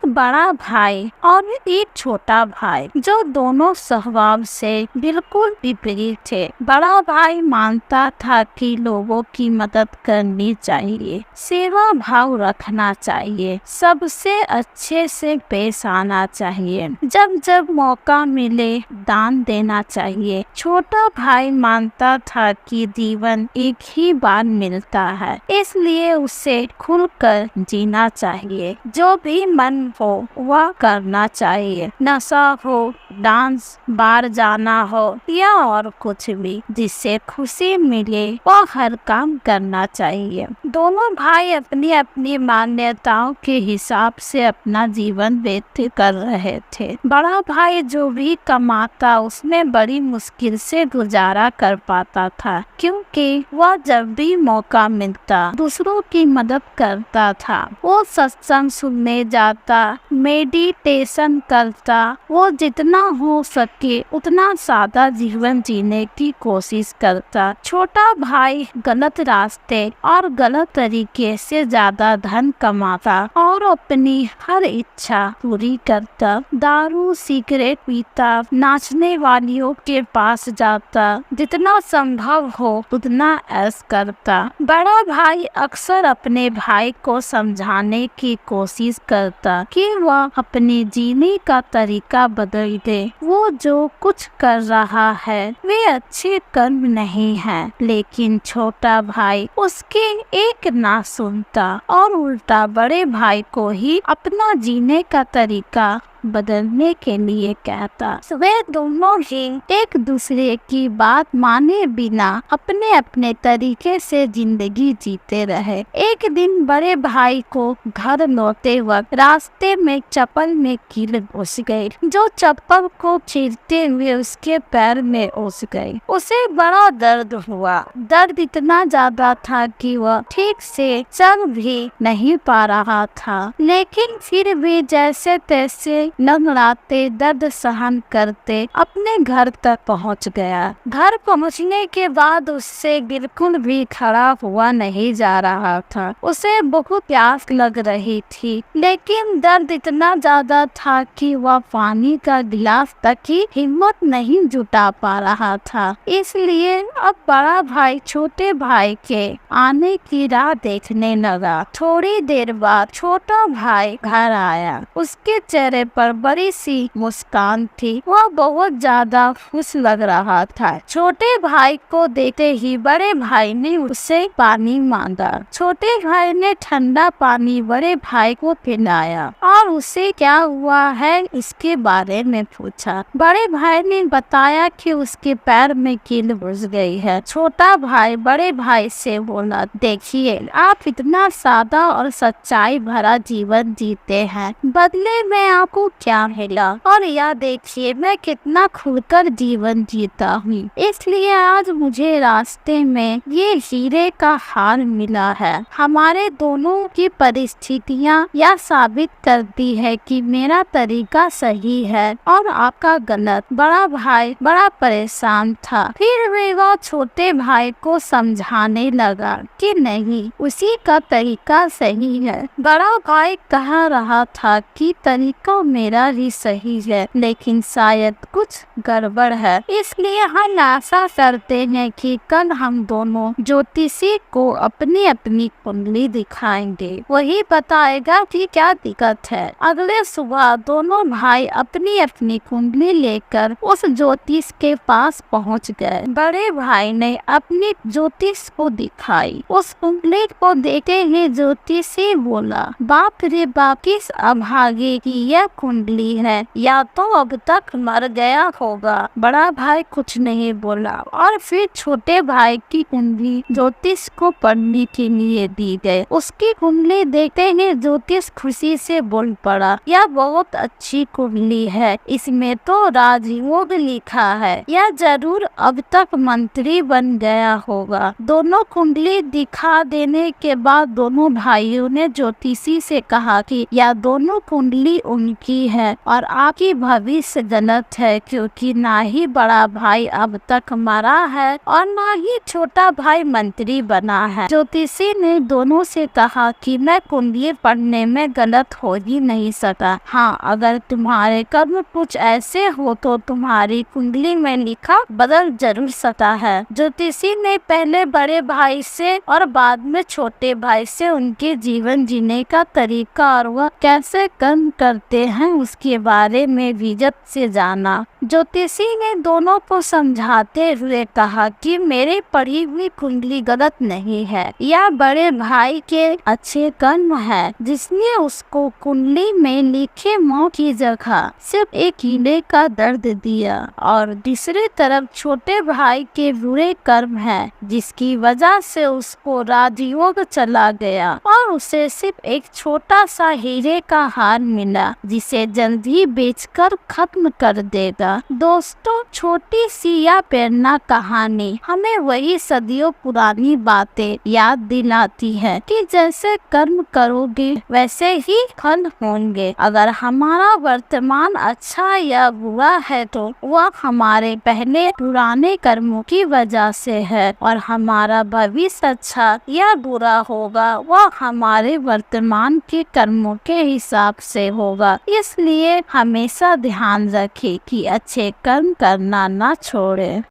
एक बड़ा भाई और एक छोटा भाई जो दोनों स्वभाव से बिल्कुल विपरीत थे। बड़ा भाई मानता था कि लोगों की मदद करनी चाहिए, सेवा भाव रखना चाहिए, सबसे अच्छे से पेश आना चाहिए, जब जब मौका मिले दान देना चाहिए। छोटा भाई मानता था कि जीवन एक ही बार मिलता है, इसलिए उसे खुलकर जीना चाहिए। जो भी मन हो वह करना चाहिए, नशा हो, डांस बार जाना हो या और कुछ भी, जिससे खुशी मिले वह हर काम करना चाहिए। दोनों भाई अपनी अपनी मान्यताओं के हिसाब से अपना जीवन व्यतीत कर रहे थे। बड़ा भाई जो भी कमाता उसमें बड़ी मुश्किल से गुजारा कर पाता था, क्योंकि वह जब भी मौका मिलता दूसरों की मदद करता था। वो सत्संग सुनने जाता, मेडिटेशन करता, वो जितना हो सके उतना सादा जीवन जीने की कोशिश करता। छोटा भाई गलत रास्ते और गलत तरीके से ज्यादा धन कमाता और अपनी हर इच्छा पूरी करता। दारू सिगरेट पीता, नाचने वालियों के पास जाता, जितना संभव हो उतना ऐश करता। बड़ा भाई अक्सर अपने भाई को समझाने की कोशिश करता कि वह अपने जीने का तरीका बदल दे। वो जो कुछ कर रहा है वे अच्छे कर्म नहीं हैं, लेकिन छोटा भाई उसके एक ना सुनता और उल्टा बड़े भाई को ही अपना जीने का तरीका बदलने के लिए कहता। वे दोनों ही एक दूसरे की बात माने बिना अपने अपने तरीके से जिंदगी जीते रहे। एक दिन बड़े भाई को घर लौटते वक्त रास्ते में चप्पल में कील घुस गई, जो चप्पल को चीरते हुए उसके पैर में घुस गई। उसे बड़ा दर्द हुआ। दर्द इतना ज्यादा था कि वह ठीक से चल भी नहीं पा रहा था, लेकिन फिर भी जैसे तैसे लंगड़ाते दर्द सहन करते अपने घर तक पहुंच गया। घर पहुंचने के बाद उससे बिल्कुल भी खड़ा हुआ नहीं जा रहा था। उसे बहुत प्यास लग रही थी, लेकिन दर्द इतना ज्यादा था कि वह पानी का गिलास तक की हिम्मत नहीं जुटा पा रहा था। इसलिए अब बड़ा भाई छोटे भाई के आने की राह देखने लगा। थोड़ी देर बाद छोटा भाई घर आया। उसके चेहरे पर बड़ी सी मुस्कान थी। वह बहुत ज्यादा खुश लग रहा था। छोटे भाई को देखते ही बड़े भाई ने उससे पानी मांगा। छोटे भाई ने ठंडा पानी बड़े भाई को पिलाया और उसे क्या हुआ है इसके बारे में पूछा। बड़े भाई ने बताया कि उसके पैर में कील घुस गई है। छोटा भाई बड़े भाई से बोला, देखिए आप इतना सादा और सच्चाई भरा जीवन जीते हैं, बदले में आपको क्या मिला, और यह देखिए मैं कितना खुलकर जीवन जीता हूँ। इसलिए आज मुझे रास्ते में ये हीरे का हार मिला है। हमारे दोनों की परिस्थितियाँ यह साबित करती है कि मेरा तरीका सही है और आपका गलत। बड़ा भाई बड़ा परेशान था, फिर भी वह छोटे भाई को समझाने लगा कि नहीं, उसी का तरीका सही है। बड़ा भाई कह रहा था कि तरीका मेरा ही सही है, लेकिन शायद कुछ गड़बड़ है, इसलिए हम आशा करते हैं कि कल हम दोनों ज्योतिषी को अपनी अपनी कुंडली दिखाएंगे, वही बताएगा कि क्या दिक्कत है। अगले सुबह दोनों भाई अपनी अपनी कुंडली लेकर उस ज्योतिष के पास पहुंच गए। बड़े भाई ने अपनी ज्योतिष को दिखाई। उस कुंडली को देखते ही ज्योतिषी बोला, बाप रे बाप, किस अभागे की यह कुंडली है, या तो अब तक मर गया होगा। बड़ा भाई कुछ नहीं बोला और फिर छोटे भाई की कुंडली ज्योतिष को पढ़ने के लिए दी गई। उसकी कुंडली देखते ही ज्योतिष खुशी से बोल पड़ा, यह बहुत अच्छी कुंडली है, इसमें तो राजयोग लिखा है, यह जरूर अब तक मंत्री बन गया होगा। दोनों कुंडली दिखा देने के बाद दोनों भाइयों ने ज्योतिषी से कहा कि यह दोनों कुंडली उनकी की है और आपकी भविष्य गलत है, क्योंकि ना ही बड़ा भाई अब तक मरा है और ना ही छोटा भाई मंत्री बना है। ज्योतिषी ने दोनों से कहा कि मैं कुंडली पढ़ने में गलत हो ही नहीं सका। हाँ, अगर तुम्हारे कर्म कुछ ऐसे हो तो तुम्हारी कुंडली में लिखा बदल जरूर सकता है। ज्योतिषी ने पहले बड़े भाई से और बाद में छोटे भाई से उनके जीवन जीने का तरीका और वह कैसे कर्म करते हैं उसके बारे में विगत से जाना। ज्योतिषी ने दोनों को समझाते हुए कहा कि मेरी पढ़ी हुई कुंडली गलत नहीं है, यह बड़े भाई के अच्छे कर्म है जिसने उसको कुंडली में लिखे मौत की जगह सिर्फ एक कीड़े का दर्द दिया, और दूसरी तरफ छोटे भाई के बुरे कर्म है जिसकी वजह से उसको राजयोग चला गया और उसे सिर्फ एक छोटा सा हीरे का हार मिला जिसे जल्द ही बेचकर खत्म कर देगा। दोस्तों, छोटी सी यह प्रेरणा कहानी हमें वही सदियों पुरानी बातें याद दिलाती है कि जैसे कर्म करोगे वैसे ही फल होंगे। अगर हमारा वर्तमान अच्छा या बुरा है तो वह हमारे पहले पुराने कर्मों की वजह से है, और हमारा भविष्य अच्छा या बुरा होगा वह हमारे वर्तमान के कर्मों के हिसाब से होगा। इसलिए हमेशा ध्यान रखें कि अच्छे कर्म करना ना छोड़े।